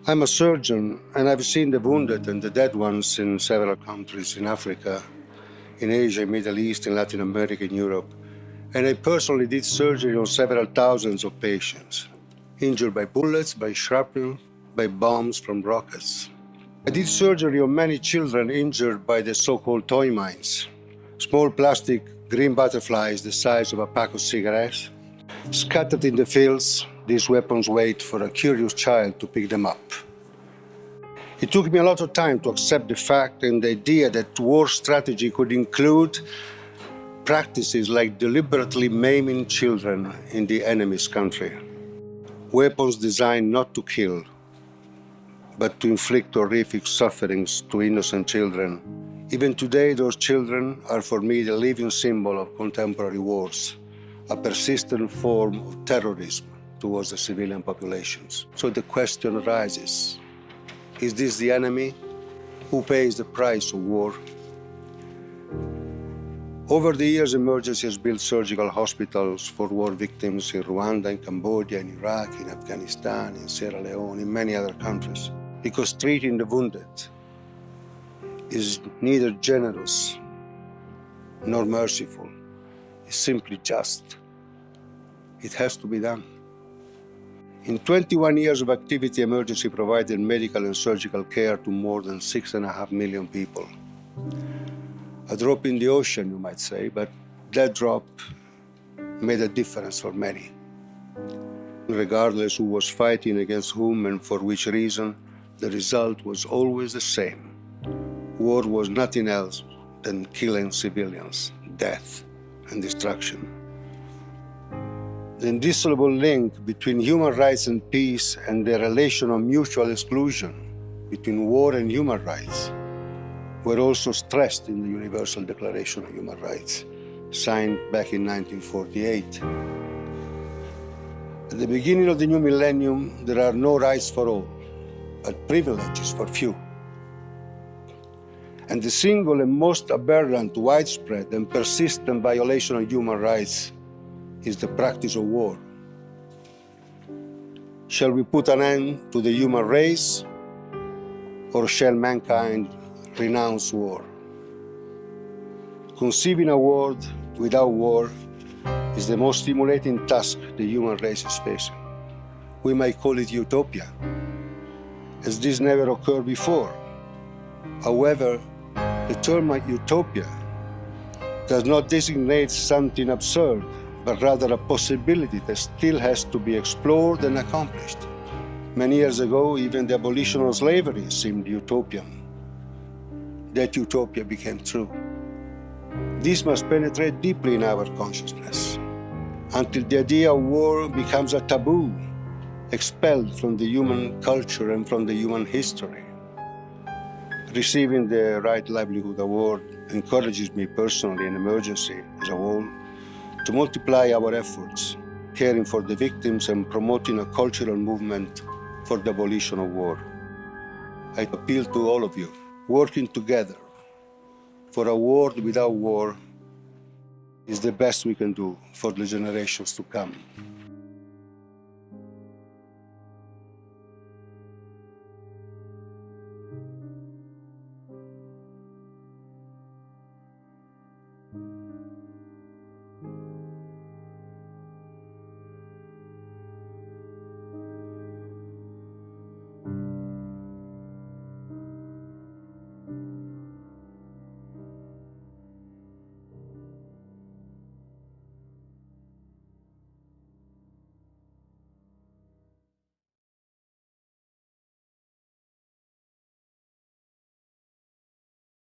I'm a surgeon, and I've seen the wounded and the dead ones in several countries in Africa, in Asia, Middle East, in Latin America, in Europe. And I personally did surgery on several thousands of patients, injured by bullets, by shrapnel, by bombs from rockets. I did surgery on many children injured by the so-called toy mines, small plastic green butterflies the size of a pack of cigarettes. Scattered in the fields, these weapons wait for a curious child to pick them up. It took me a lot of time to accept the fact and the idea that war strategy could include practices like deliberately maiming children in the enemy's country. Weapons designed not to kill, but to inflict horrific sufferings to innocent children. Even today, those children are for me the living symbol of contemporary wars, a persistent form of terrorism towards the civilian populations. So the question arises, is this the enemy? Who pays the price of war? Over the years, Emergency has built surgical hospitals for war victims in Rwanda, in Cambodia, in Iraq, in Afghanistan, in Sierra Leone, in many other countries. Because treating the wounded is neither generous nor merciful. It's simply just. It has to be done. In 21 years of activity, Emergency provided medical and surgical care to more than 6.5 million people. A drop in the ocean, you might say, but that drop made a difference for many. Regardless who was fighting against whom and for which reason, the result was always the same. War was nothing else than killing civilians, death, and destruction. The indissoluble link between human rights and peace and the relation of mutual exclusion between war and human rights were also stressed in the Universal Declaration of Human Rights, signed back in 1948. At the beginning of the new millennium, there are no rights for all, but privileges for few. And the single and most aberrant, widespread, and persistent violation of human rights is the practice of war. Shall we put an end to the human race, or shall mankind renounce war? Conceiving a world without war is the most stimulating task the human race is facing. We might call it utopia, as this never occurred before. However, the term utopia does not designate something absurd, but rather a possibility that still has to be explored and accomplished. Many years ago, even the abolition of slavery seemed utopian. That utopia became true. This must penetrate deeply in our consciousness, until the idea of war becomes a taboo, expelled from the human culture and from the human history. Receiving the Right Livelihood Award encourages me personally and Emergency as a whole to multiply our efforts, caring for the victims and promoting a cultural movement for the abolition of war. I appeal to all of you, working together for a world without war is the best we can do for the generations to come.